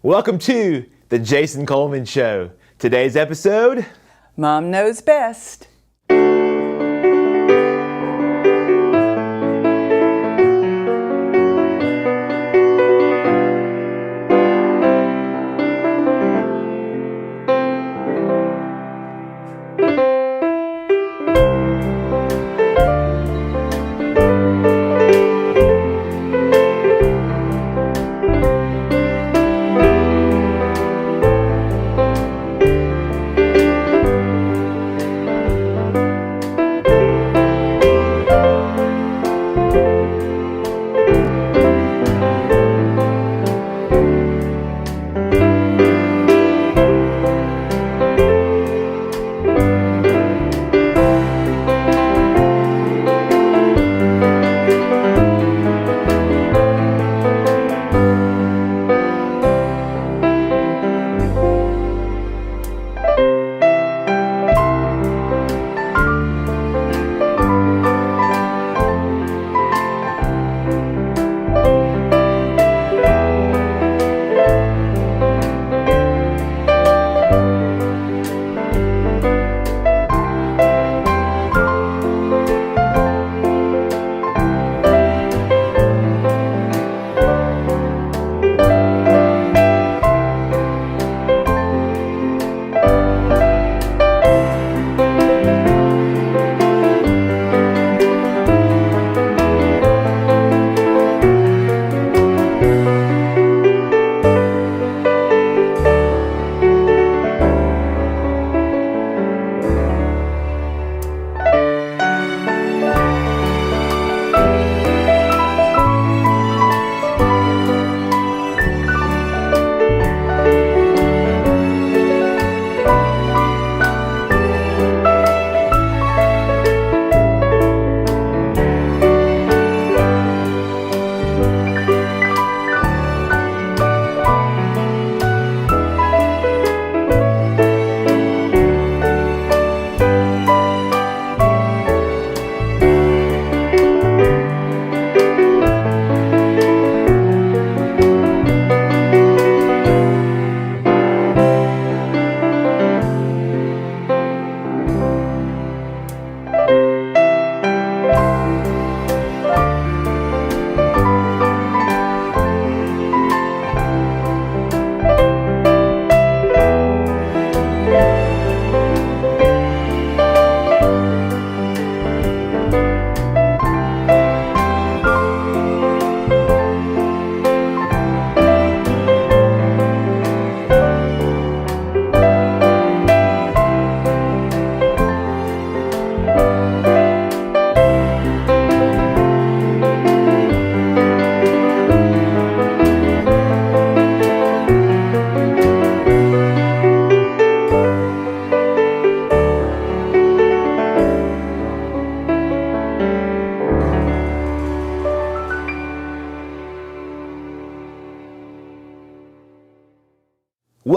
Welcome to the Jason Coleman Show. Today's episode, Mom Knows Best.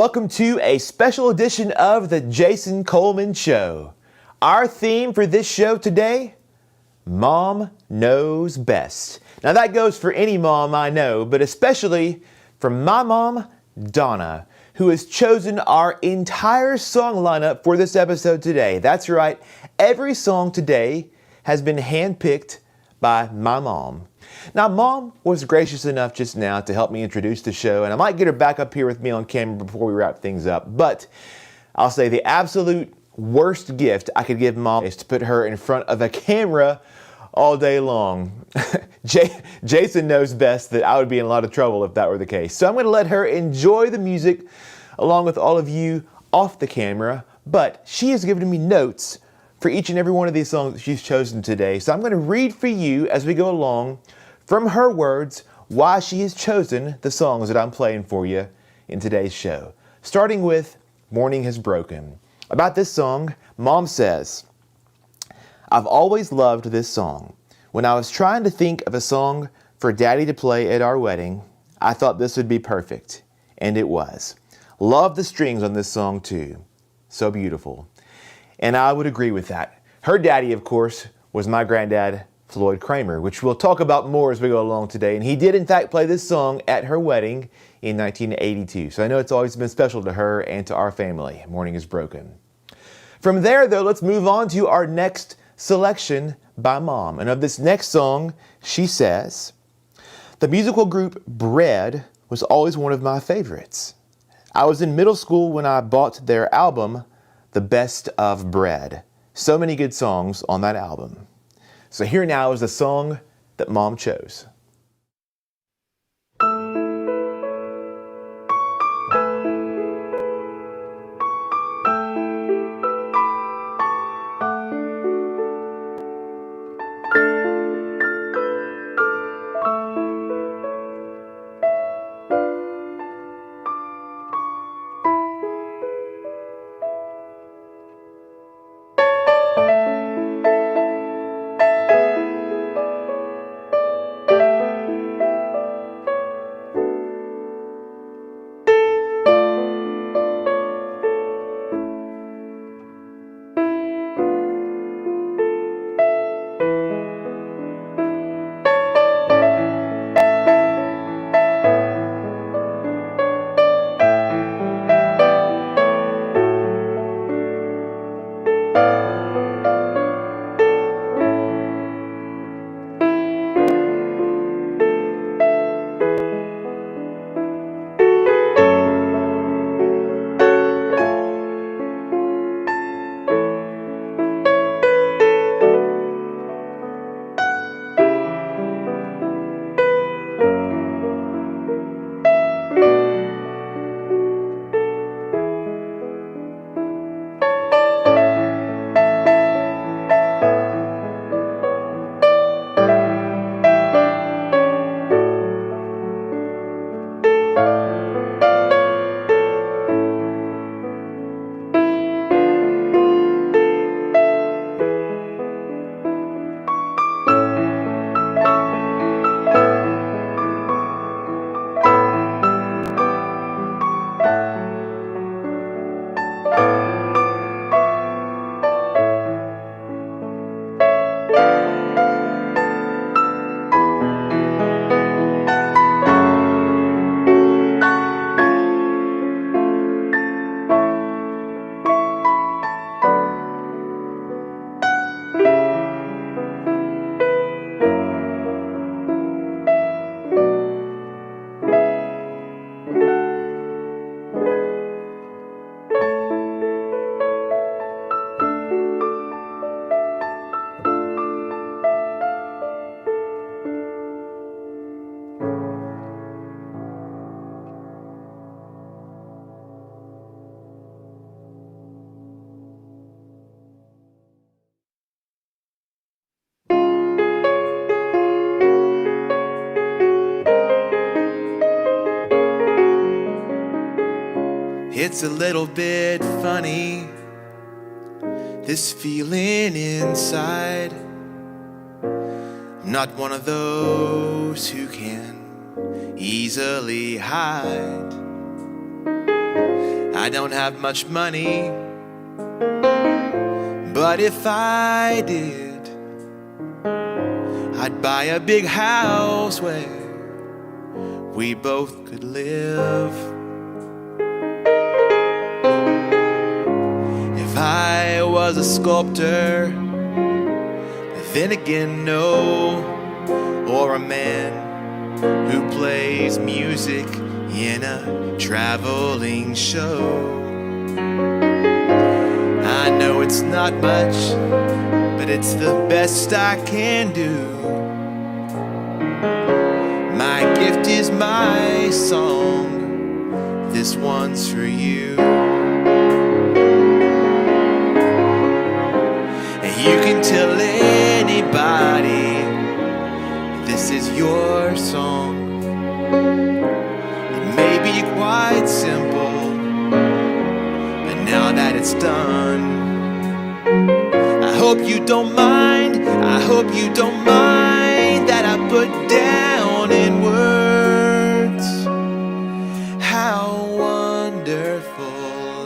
welcome to a special edition of the Jason Coleman Show. Our theme for this show today, Mom Knows Best. Now that goes for any mom I know, but especially for my mom, Donna, who has chosen our entire song lineup for this episode today. That's right, every song today has been handpicked by my mom. Now, Mom was gracious enough just now to help me introduce the show, and I might get her back up here with me on camera before we wrap things up, but I'll say the absolute worst gift I could give Mom is to put her in front of a camera all day long. Jason knows best that I would be in a lot of trouble if that were the case. So I'm going to let her enjoy the music along with all of you off the camera, but she has given me notes for each and every one of these songs that she's chosen today. So I'm going to read for you as we go along from her words why she has chosen the songs that I'm playing for you in today's show. Starting with Morning Has Broken. About this song, Mom says, I've always loved this song. When I was trying to think of a song for Daddy to play at our wedding, I thought this would be perfect. And it was. Love the strings on this song too. So beautiful. And I would agree with that. Her daddy, of course, was my granddad, Floyd Cramer, which we'll talk about more as we go along today. And he did, in fact, play this song at her wedding in 1982. So I know it's always been special to her and to our family. Morning is Broken. From there, though, let's move on to our next selection by Mom. And of this next song, she says, "The musical group Bread was always one of my favorites. I was in middle school when I bought their album, The Best of Bread. So many good songs on that album." So here now is the song that Mom chose. It's a little bit funny, this feeling inside. I'm not one of those who can easily hide. I don't have much money, but if I did, I'd buy a big house where we both could live. If I was a sculptor, then again no, or a man who plays music in a traveling show. I know it's not much, but it's the best I can do. My gift is my song, this one's for you. You can tell anybody this is your song. It may be quite simple, but now that it's done, I hope you don't mind, I hope you don't mind that I put down in words how wonderful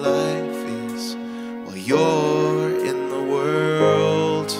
life is while you're in the world.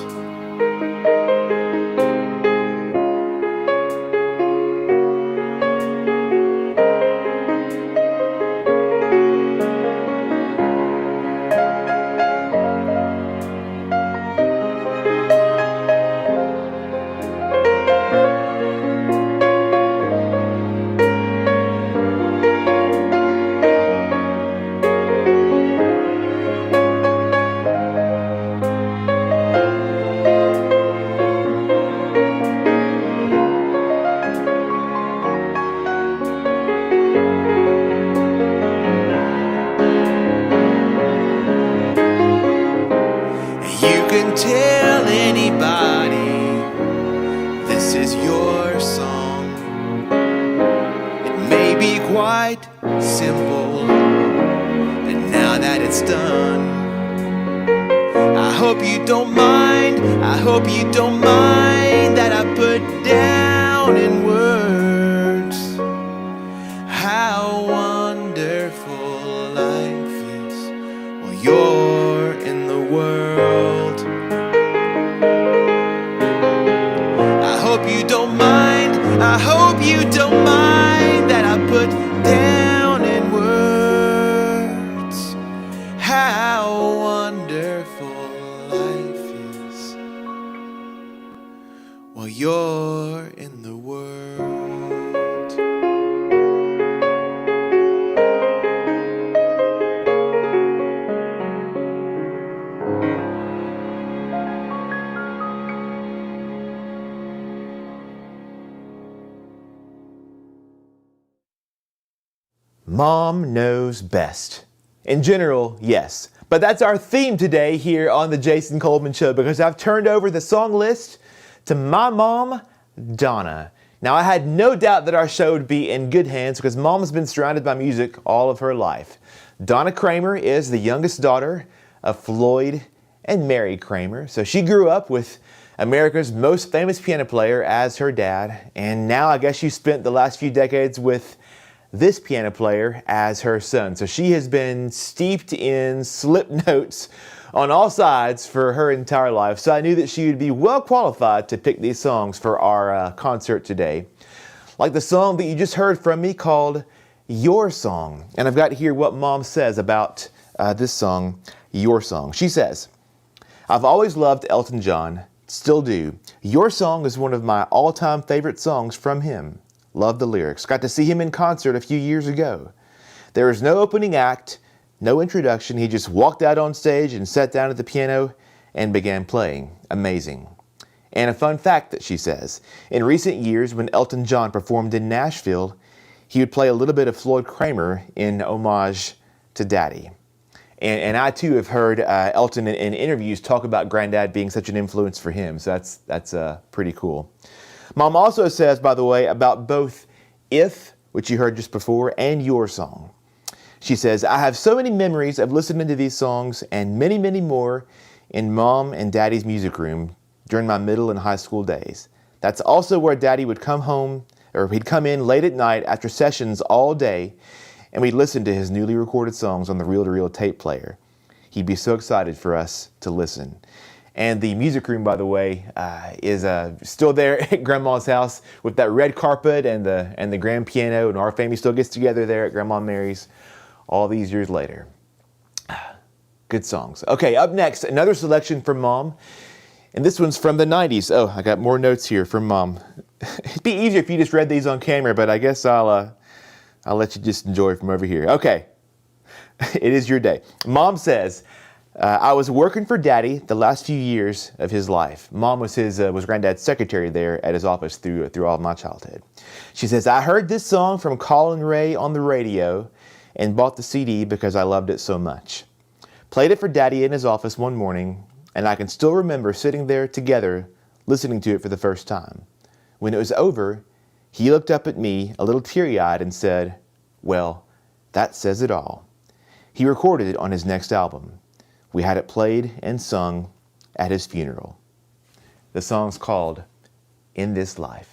don't tell anybody this is your song. It may be quite simple, but now that it's done, I hope you don't mind, I hope you don't mind that I put down in words how wonderful life is while you're in the world. I hope you don't mind, I hope you don't mind that I put down in words how wonderful life is while you're in the world. Mom knows best. In general, yes. But that's our theme today here on the Jason Coleman Show, because I've turned over the song list to my mom, Donna. Now, I had no doubt that our show would be in good hands because Mom's been surrounded by music all of her life. Donna Cramer is the youngest daughter of Floyd and Mary Cramer. So she grew up with America's most famous piano player as her dad. And now I guess she spent the last few decades with this piano player as her son. So she has been steeped in slip notes on all sides for her entire life. So I knew that she would be well qualified to pick these songs for our concert today. Like the song that you just heard from me called Your Song. And I've got here what Mom says about this song, Your Song. She says, "I've always loved Elton John, still do. Your Song is one of my all-time favorite songs from him. Love the lyrics. Got to see him in concert a few years ago. There was no opening act, no introduction. He just walked out on stage and sat down at the piano and began playing. Amazing." And a fun fact that she says, in recent years when Elton John performed in Nashville, he would play a little bit of Floyd Cramer in homage to Daddy. And I too have heard Elton in interviews talk about Granddad being such an influence for him. So that's pretty cool. Mom also says, by the way, about both If, which you heard just before, and Your Song. She says, "I have so many memories of listening to these songs and many, many more in Mom and Daddy's music room during my middle and high school days. That's also where Daddy would come home, or he'd come in late at night after sessions all day, and we'd listen to his newly recorded songs on the reel-to-reel tape player. He'd be so excited for us to listen." And the music room, by the way, is still there at Grandma's house with that red carpet and the grand piano, and our family still gets together there at Grandma Mary's all these years later. Good songs. Okay, up next, another selection from Mom, and this one's from the 90s. Oh, I got more notes here from Mom. It'd be easier if you just read these on camera, but I guess I'll let you just enjoy from over here. Okay, it is your day. Mom says, "I was working for Daddy the last few years of his life." Mom was Granddad's secretary there at his office through all of my childhood. She says, "I heard this song from Colin Ray on the radio and bought the CD because I loved it so much. Played it for Daddy in his office one morning, and I can still remember sitting there together listening to it for the first time. When it was over, he looked up at me a little teary-eyed and said, 'Well, that says it all.' He recorded it on his next album. We had it played and sung at his funeral." The song's called In This Life.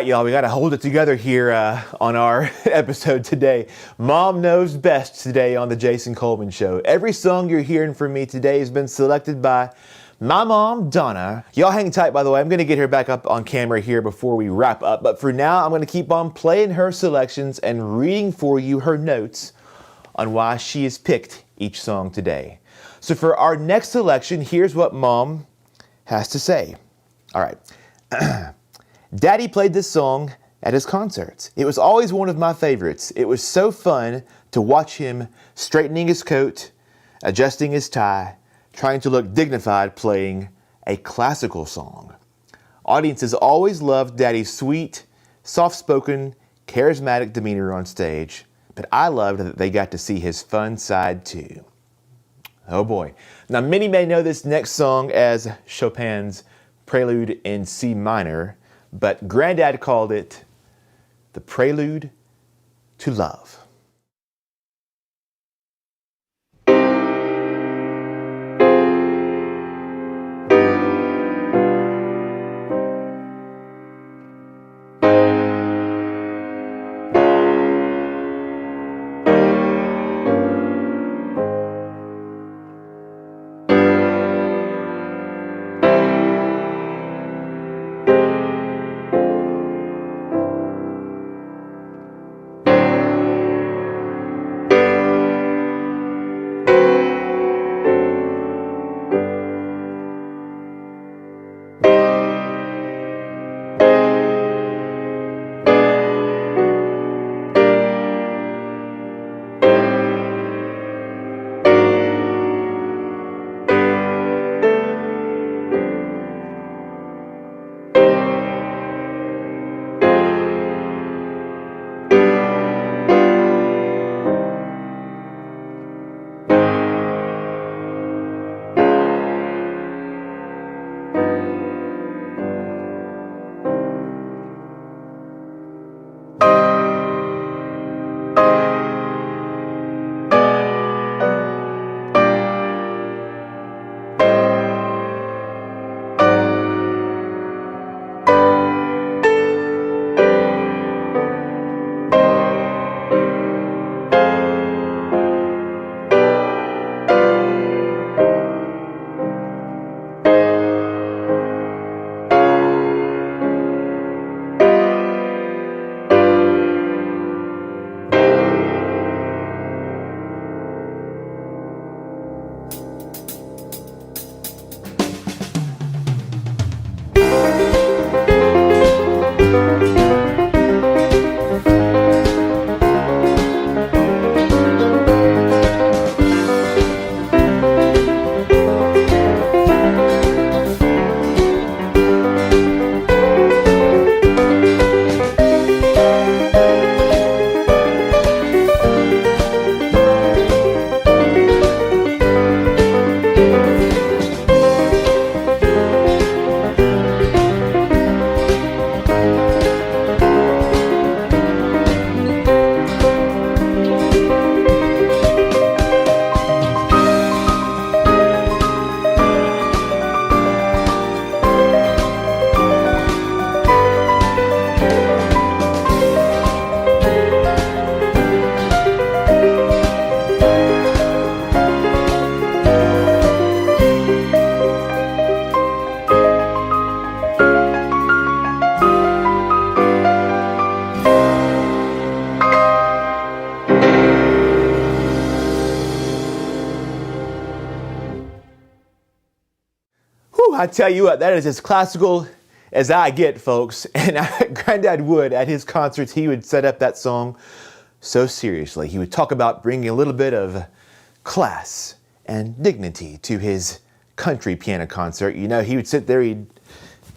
right, y'all, we got to hold it together here on our episode today. Mom Knows Best today on the Jason Coleman Show. Every song you're hearing from me today has been selected by my mom, Donna. Y'all hang tight, by the way. I'm going to get her back up on camera here before we wrap up. But for now, I'm going to keep on playing her selections and reading for you her notes on why she has picked each song today. So for our next selection, here's what Mom has to say. All right. Daddy played this song at his concerts. It was always one of my favorites. It was so fun to watch him straightening his coat, adjusting his tie, trying to look dignified playing a classical song. Audiences always loved Daddy's sweet, soft-spoken, charismatic demeanor on stage, but I loved that they got to see his fun side too. Oh boy. Now many may know this next song as Chopin's Prelude in C minor, but Granddad called it the Prelude to Love. I tell you what, that is as classical as I get, folks. And Granddad would, at his concerts, he would set up that song so seriously. He would talk about bringing a little bit of class and dignity to his country piano concert. You know, he would sit there, he'd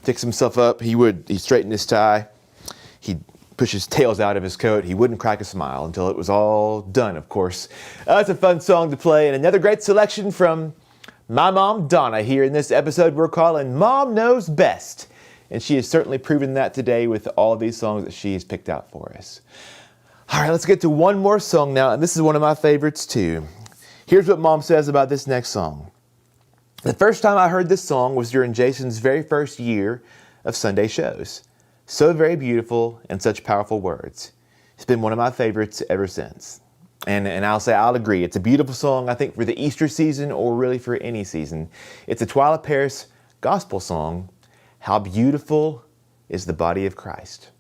fix himself up, he'd straighten his tie, he'd push his tails out of his coat, he wouldn't crack a smile until it was all done, of course. It's a fun song to play, and another great selection from my mom, Donna, here in this episode we're calling Mom Knows Best. And she has certainly proven that today with all these songs that she has picked out for us. All right, let's get to one more song now, and this is one of my favorites too. Here's what Mom says about this next song. The first time I heard this song was during Jason's very first year of Sunday shows. So very beautiful and such powerful words. It's been one of my favorites ever since. And I'll agree, it's a beautiful song, I think, for the Easter season or really for any season. It's a Twyla Paris gospel song, How Beautiful is the Body of Christ.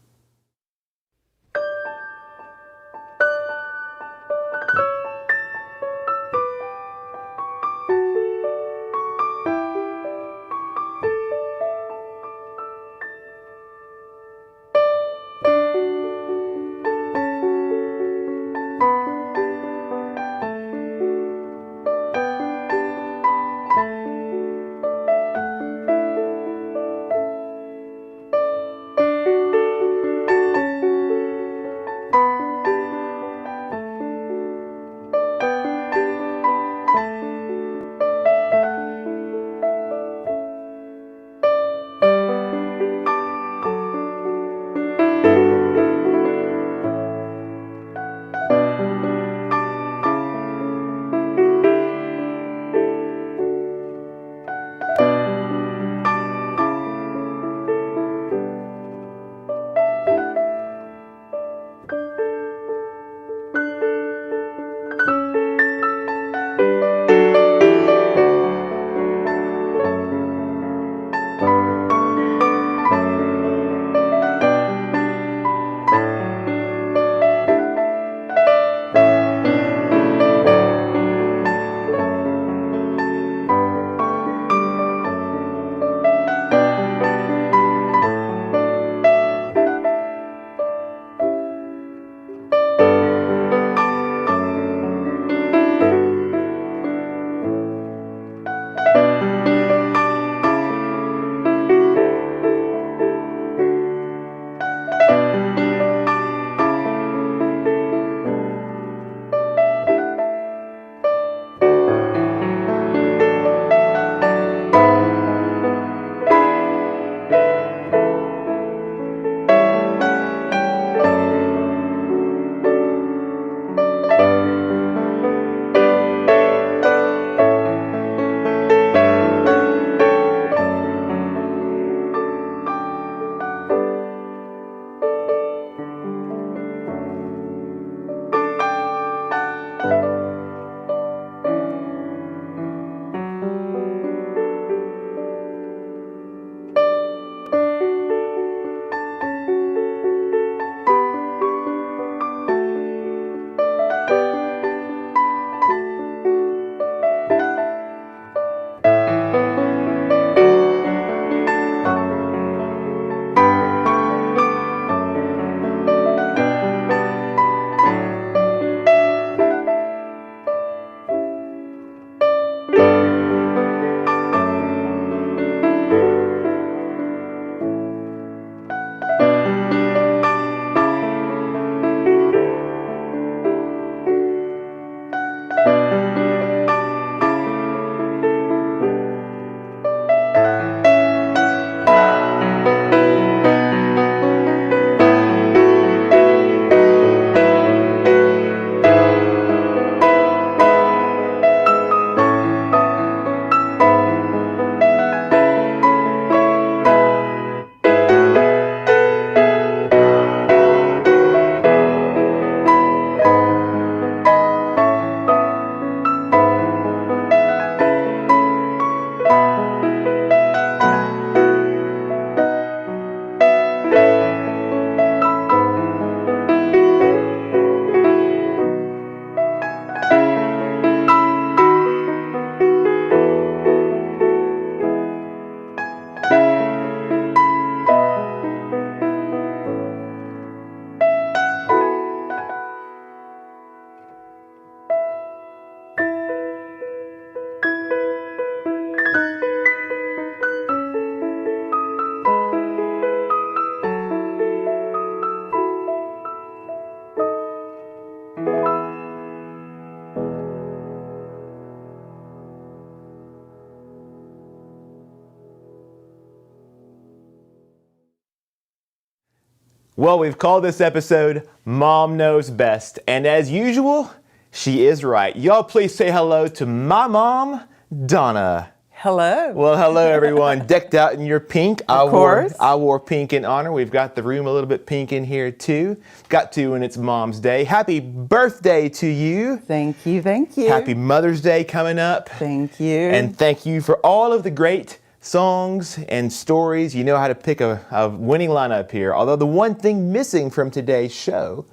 Well, we've called this episode Mom Knows Best, and as usual, she is right. Y'all please say hello to my mom, Donna. Hello. Well, hello everyone. Decked out in your pink. Of course. I wore pink in honor. We've got the room a little bit pink in here too. Got to when it's Mom's Day. Happy birthday to you. Thank you, thank you. Happy Mother's Day coming up. Thank you. And thank you for all of the great songs and stories. You know how to pick a winning lineup here. Although the one thing missing from today's show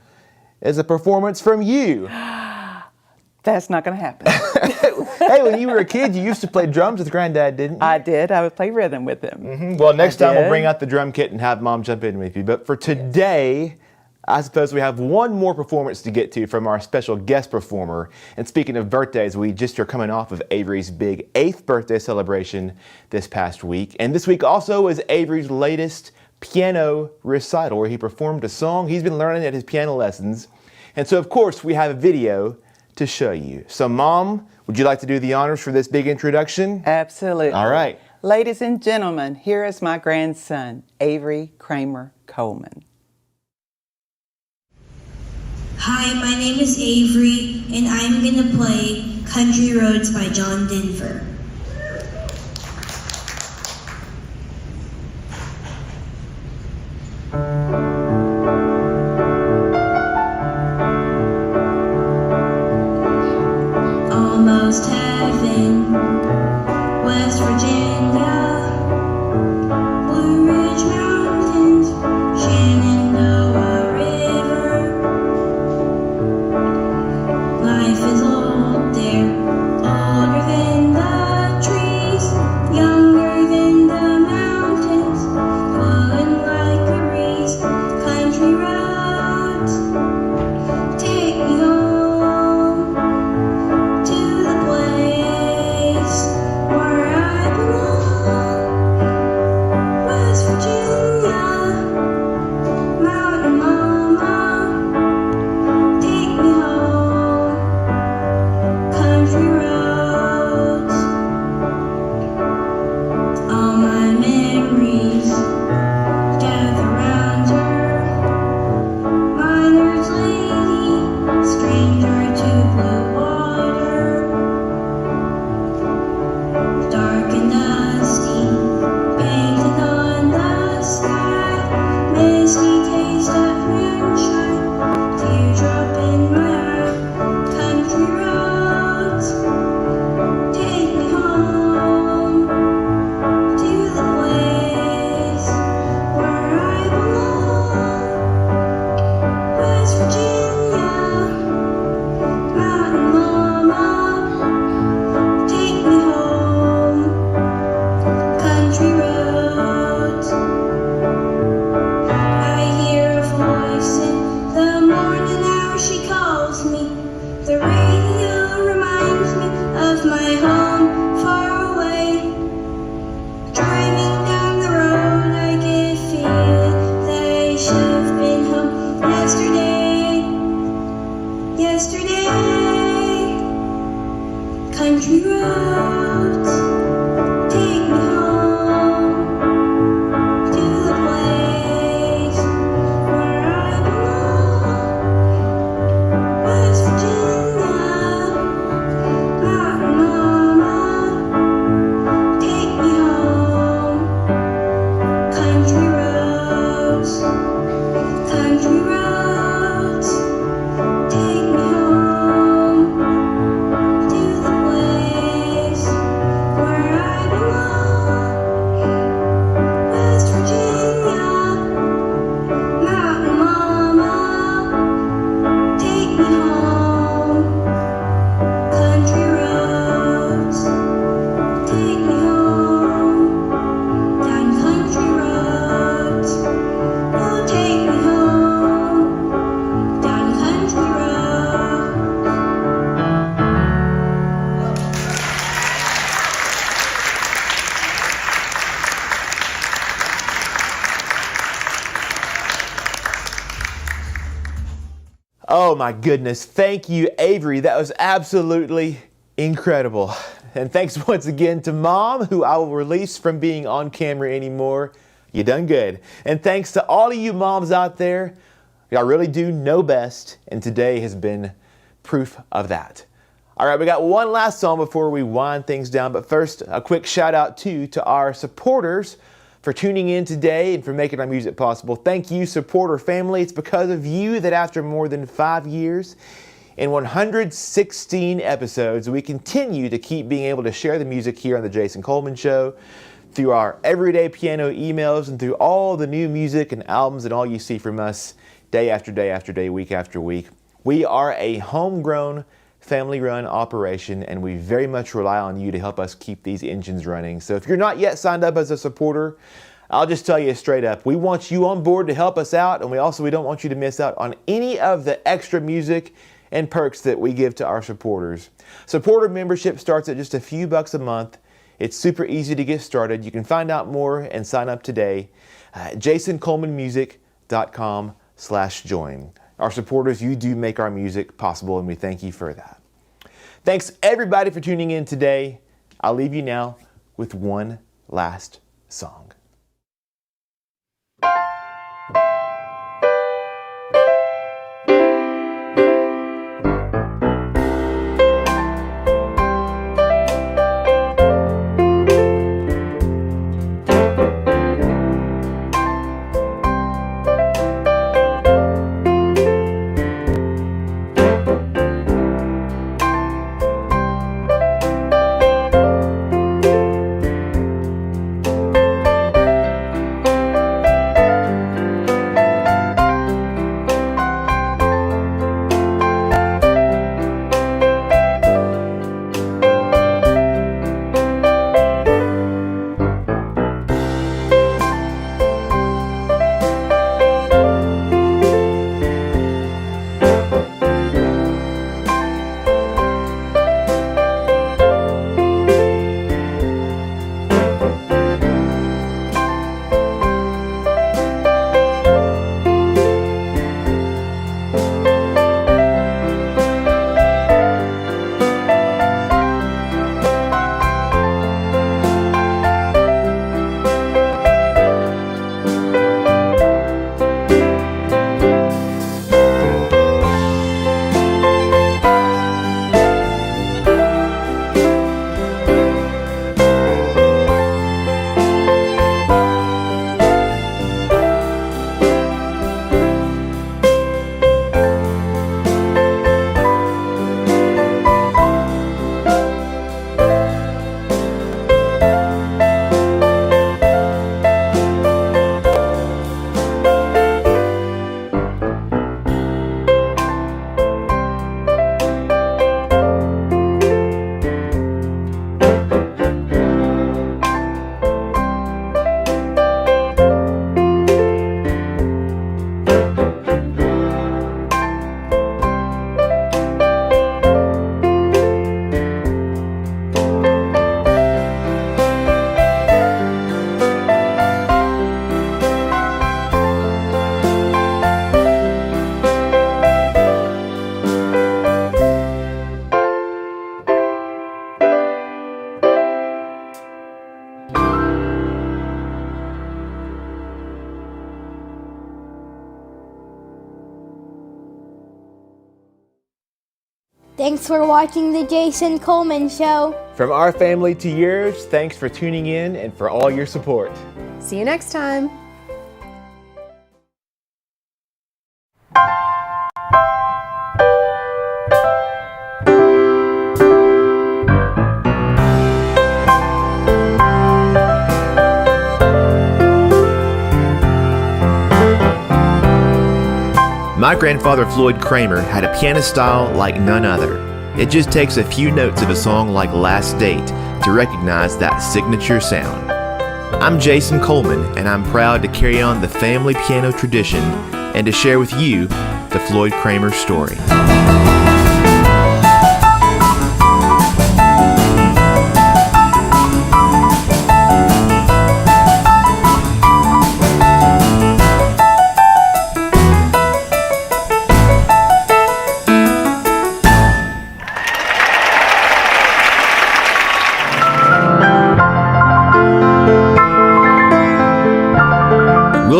is a performance from you. That's not going to happen. Hey, when you were a kid, you used to play drums with Granddad, didn't you? I did. I would play rhythm with him. Well, next time we'll did. bring out the drum kit and have Mom jump in with you. But for today, I suppose we have one more performance to get to from our special guest performer. And speaking of birthdays, we just are coming off of Avery's big 8th birthday celebration this past week. And this week also is Avery's latest piano recital, where he performed a song he's been learning at his piano lessons. And so, of course, we have a video to show you. So, Mom, would you like to do the honors for this big introduction? Absolutely. All right. Ladies and gentlemen, here is my grandson, Avery Cramer Coleman. Hi, my name is Avery, and I'm going to play Country Roads by John Denver. Almost heaven, West Virginia, Blue Ridge Mountains, Shenandoah River. Life is old there, older than the trees, younger than the mountains, blowing like a breeze. Country roads, take me home to the place where I belong. West Virginia, Mountain Mama, take me home. Country roads, all my memories gather round her. Miner's lady, stranger to blue water, dark and dusty, painted on the sky, misty taste of moonshine, teardrop in my eye. Country roads, take me home to the place where I belong. West Virginia, Mountain Mama, take me home. Country roads, I hear a voice in the morning hour. She calls me. The radio reminds me of my home far away. Driving down the road, I get a feeling that I should have been home yesterday. Yesterday, country roads, take me home to the place where I belong. West Virginia, Mountain Mama, take me home. Country roads, country roads, take me home to the place where I belong. West Virginia, Mountain Mama, take me home. Country roads, take me home. Down country roads, oh, take me home. Down country roads. Oh my goodness. Thank you, Avery. That was absolutely incredible. And thanks once again to Mom, who I will release from being on camera anymore. You done good. And thanks to all of you moms out there. Y'all really do know best, and today has been proof of that. All right, we got one last song before we wind things down, but first, a quick shout out to our supporters for tuning in today and for making our music possible. Thank you, supporter family. It's because of you that after more than 5 years and 116 episodes, we continue to keep being able to share the music here on the Jason Coleman Show, through our everyday piano emails, and through all the new music and albums and all you see from us day after day after day, week after week. We are a homegrown, family-run operation, and we very much rely on you to help us keep these engines running. So if you're not yet signed up as a supporter, I'll just tell you straight up, we want you on board to help us out, and we don't want you to miss out on any of the extra music and perks that we give to our supporters. Supporter membership starts at just a few bucks a month. It's super easy to get started. You can find out more and sign up today at jasoncolemanmusic.com/join. Our supporters, you do make our music possible, and we thank you for that. Thanks everybody for tuning in today. I'll leave you now with one last song. Thanks for watching The Jason Coleman Show. From our family to yours, thanks for tuning in and for all your support. See you next time. My grandfather Floyd Cramer had a piano style like none other. It just takes a few notes of a song like Last Date to recognize that signature sound. I'm Jason Coleman, and I'm proud to carry on the family piano tradition and to share with you the Floyd Cramer story.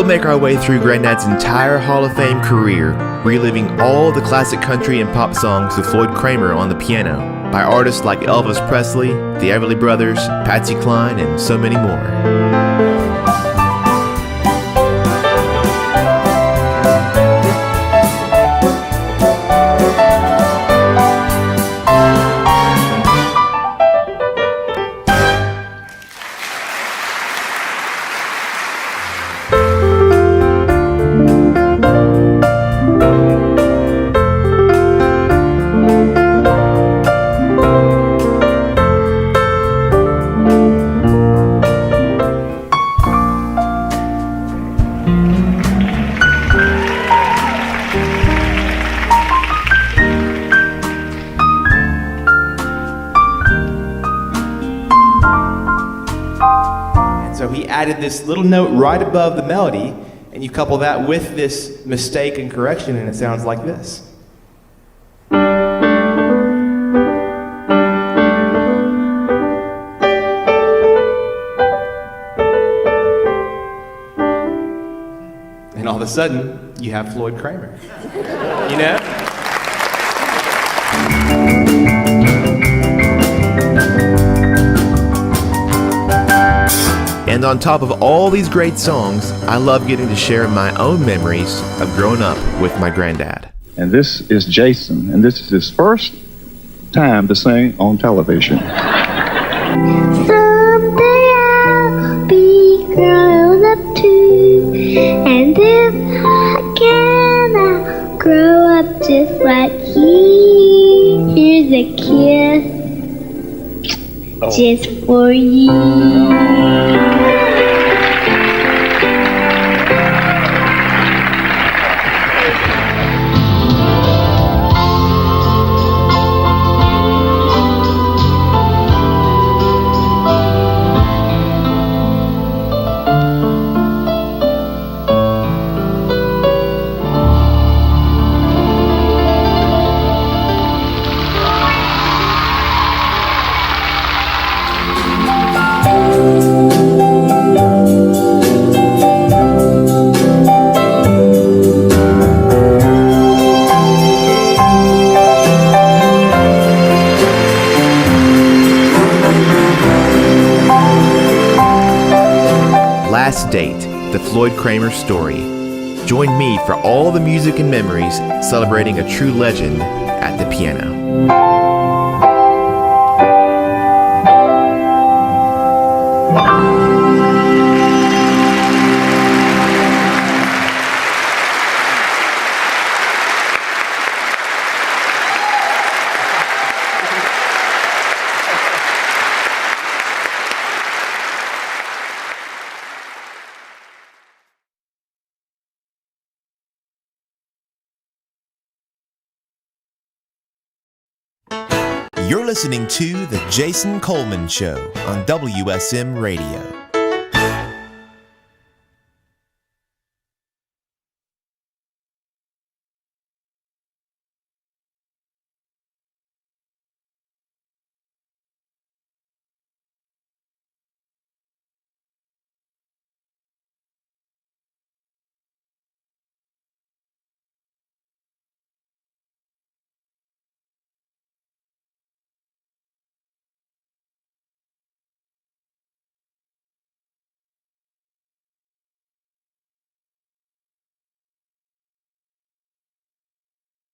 We'll make our way through Granddad's entire Hall of Fame career, reliving all the classic country and pop songs with Floyd Cramer on the piano. by artists like Elvis Presley, the Everly Brothers, Patsy Cline, and so many more. So he added this little note right above the melody, and you couple that with this mistake and correction, and it sounds like this. And all of a sudden, you have Floyd Cramer. You know? And on top of all these great songs, I love getting to share my own memories of growing up with my granddad. And this is Jason, and this is his first time to sing on television. Someday I'll be grown up too, and if I can, I'll grow up just like he. Here's a kiss just for you. Last Date, the Floyd Cramer story. Join me for all the music and memories celebrating a true legend at the piano. You're listening to The Jason Coleman Show on WSM Radio.